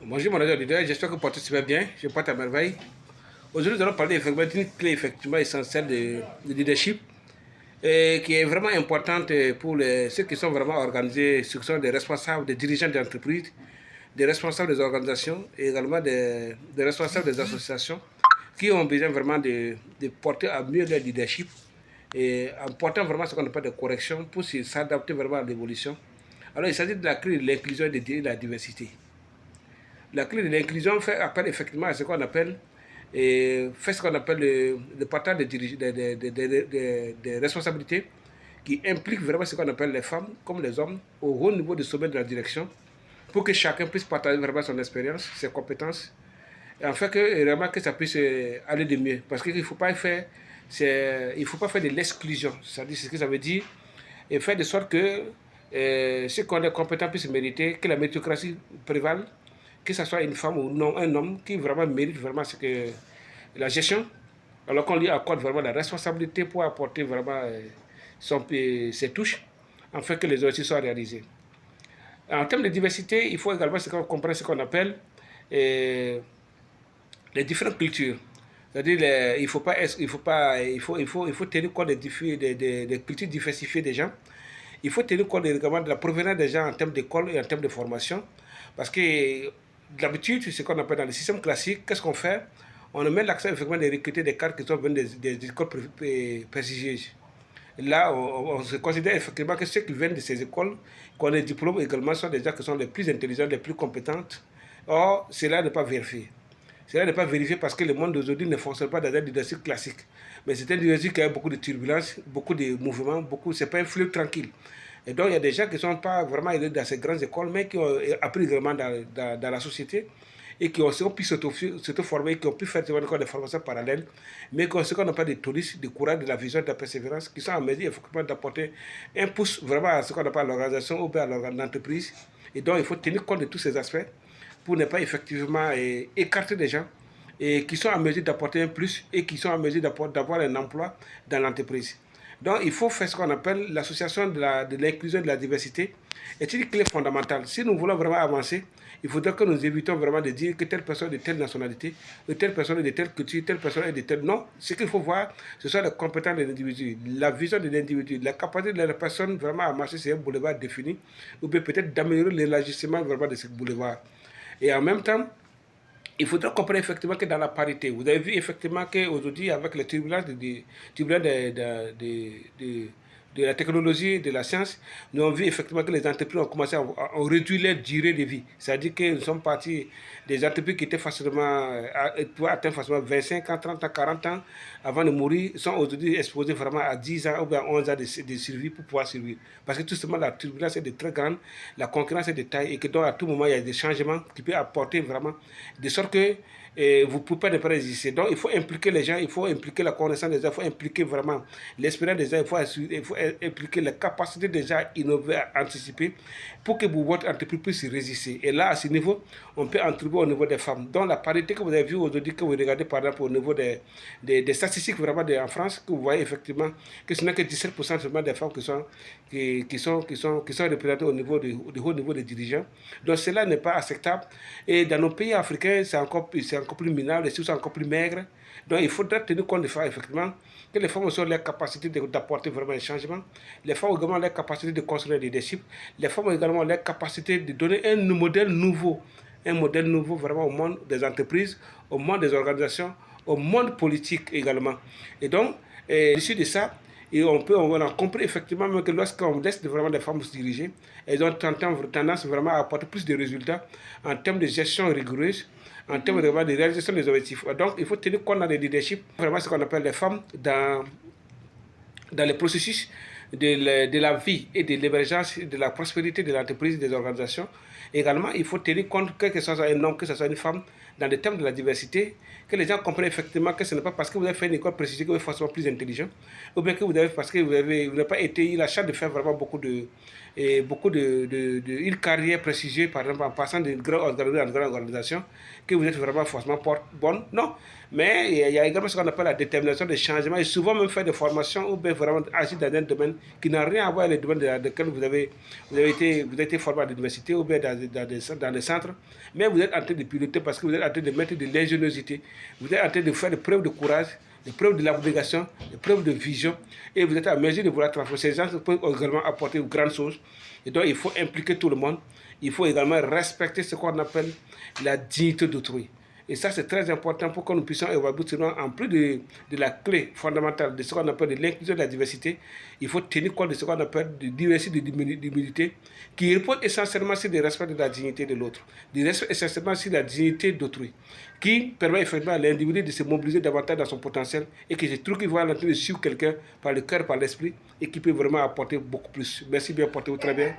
Bonjour mon auditeur, j'espère que vous portez super bien, je porte à merveille. Aujourd'hui, nous allons parler effectivement d'une clé effectivement essentielle de leadership et qui est vraiment importante pour ceux qui sont vraiment organisés, ceux qui sont des responsables, des dirigeants d'entreprise, des responsables des organisations et également des responsables des associations qui ont besoin vraiment de porter à mieux leur leadership et en portant vraiment ce qu'on appelle des corrections pour s'adapter vraiment à l'évolution. Alors, il s'agit de la clé de l'inclusion et de la diversité. La clé de l'inclusion fait appel effectivement à ce qu'on appelle fait ce qu'on appelle le partage des responsabilités qui implique vraiment ce qu'on appelle les femmes comme les hommes au haut niveau du sommet de la direction pour que chacun puisse partager vraiment son expérience, ses compétences et en fait que vraiment que ça puisse aller de mieux parce qu'il ne faut pas faire de l'exclusion, c'est-à-dire ce que ça veut dire et faire de sorte que ceux qui ont des compétences puissent mériter, que la méritocratie prévale, que ce soit une femme ou non, un homme qui vraiment mérite vraiment ce que la gestion, alors qu'on lui accorde vraiment la responsabilité pour apporter vraiment ses touches, afin que les objectifs soient réalisés. En termes de diversité, il faut également comprendre ce qu'on appelle euh, les différentes cultures. C'est-à-dire, il faut tenir compte des cultures diversifiées des gens. Il faut tenir compte également de la provenance des gens en termes d'école et en termes de formation. Parce que d'habitude, ce qu'on appelle dans le système classique, qu'est-ce qu'on fait? On met l'accent effectivement de recruter des cadres qui sont venus des écoles prestigieuses. Là, on se considère effectivement que ceux qui viennent de ces écoles, qui ont des diplômes également, sont des gens qui sont les plus intelligents, les plus compétentes. Or, cela n'est pas vérifié. Cela n'est pas vérifié parce que le monde d'aujourd'hui ne fonctionne pas dans un leadership classique. Mais c'est un leadership qui a beaucoup de turbulences, beaucoup de mouvements, c'est pas un flux tranquille. Et donc, il y a des gens qui ne sont pas vraiment allés dans ces grandes écoles, mais qui ont appris vraiment dans la société et qui ont pu s'auto-former, qui ont pu faire des formations parallèles, mais qui ont ce qu'on appelle des touristes, du courage, de la vision, de la persévérance, qui sont en mesure effectivement d'apporter un pouce vraiment à ce qu'on appelle l'organisation ou bien à l'entreprise. Et donc, il faut tenir compte de tous ces aspects pour ne pas effectivement écarter des gens et qui sont en mesure d'apporter un plus et qui sont en mesure d'avoir un emploi dans l'entreprise. Donc, il faut faire ce qu'on appelle l'association de l'inclusion et de la diversité. C'est une clé fondamentale. Si nous voulons vraiment avancer, il faudrait que nous évitons vraiment de dire que telle personne est de telle nationalité, que telle personne est de telle culture, telle personne est de telle... Non, ce qu'il faut voir, ce sont les compétences de l'individu, la vision de l'individu, la capacité de la personne vraiment à marcher sur un boulevard défini, ou bien peut-être d'améliorer l'élargissement vraiment de ce boulevard. Et en même temps, il faudra comprendre effectivement que dans la parité, vous avez vu effectivement qu'aujourd'hui, avec les turbulences de la technologie, de la science, nous avons vu effectivement que les entreprises ont commencé à réduire leur durée de vie. C'est-à-dire que nous sommes partis des entreprises qui étaient pouvaient atteindre facilement 25 ans, 30 ans, 40 ans avant de mourir, sont aujourd'hui exposés vraiment à 10 ans ou bien 11 ans de survie pour pouvoir survivre. Parce que tout simplement, la turbulence est de très grande, la concurrence est de taille et que donc à tout moment, il y a des changements qui peuvent apporter vraiment, de sorte que vous ne pouvez pas ne pas résister. Donc, il faut impliquer les gens, il faut impliquer la connaissance des gens, il faut impliquer vraiment l'espérance des gens, il faut impliquer la capacité des gens à innover, à anticiper pour que votre entreprise puisse résister. Et là, à ce niveau, on peut en trouver au niveau des femmes. Donc, la parité que vous avez vue aujourd'hui, que vous regardez par exemple au niveau des statistiques vraiment en France, que vous voyez effectivement que ce n'est que 17% seulement des femmes qui sont représentées au niveau du haut niveau des dirigeants. Donc, cela n'est pas acceptable. Et dans nos pays africains, c'est encore plus minable, les choses sont encore plus maigres. Donc il faudra tenir compte de ça, effectivement, que les femmes ont leur capacité d'apporter vraiment un changement. Les femmes ont également leur capacité de construire des leadership. Les femmes ont également leur capacité de donner un modèle nouveau vraiment au monde des entreprises, au monde des organisations, au monde politique également. Et donc, issu de ça, et on a compris effectivement que lorsqu'on laisse vraiment les femmes se diriger, elles ont tendance vraiment à apporter plus de résultats en termes de gestion rigoureuse, en termes de réalisation des objectifs. Donc, il faut tenir compte dans le leadership, vraiment ce qu'on appelle les femmes dans le processus de la vie et de l'émergence, de la prospérité de l'entreprise, des organisations. Également, il faut tenir compte que ce soit un homme, que ce soit une femme, dans le thème de la diversité, que les gens comprennent effectivement que ce n'est pas parce que vous avez fait une école précisée que vous êtes forcément plus intelligent, ou bien que parce que vous n'avez pas eu la chance de faire vraiment une carrière précisée, par exemple en passant d'une grande organisation, que vous êtes vraiment forcément bonne. Non, mais il y a également ce qu'on appelle la détermination des changements et souvent même faire des formations ou bien vraiment agir dans un domaine qui n'a rien à voir avec le domaine dans lequel vous avez été formé à l'université ou bien dans dans des centres, mais vous êtes en train de piloter parce que vous êtes en train de mettre de l'ingéniosité, vous êtes en train de faire des preuves de courage, des preuves de l'abnégation, des preuves de vision, et vous êtes à mesure de vouloir transformer. Ces gens peuvent également apporter de grandes choses, et donc il faut impliquer tout le monde, il faut également respecter ce qu'on appelle la dignité d'autrui. Et ça, c'est très important pour que nous puissions évoluer. En plus de la clé fondamentale de ce qu'on appelle de l'inclusion de la diversité, il faut tenir compte de ce qu'on appelle de diversité d'humilité, qui repose essentiellement sur le respect de la dignité de l'autre, du respect essentiellement sur la dignité d'autrui, qui permet effectivement à l'individu de se mobiliser davantage dans son potentiel et que je trouve qu'il va l'entendre suivre quelqu'un par le cœur, par l'esprit, et qui peut vraiment apporter beaucoup plus. Merci bien, portez-vous très bien.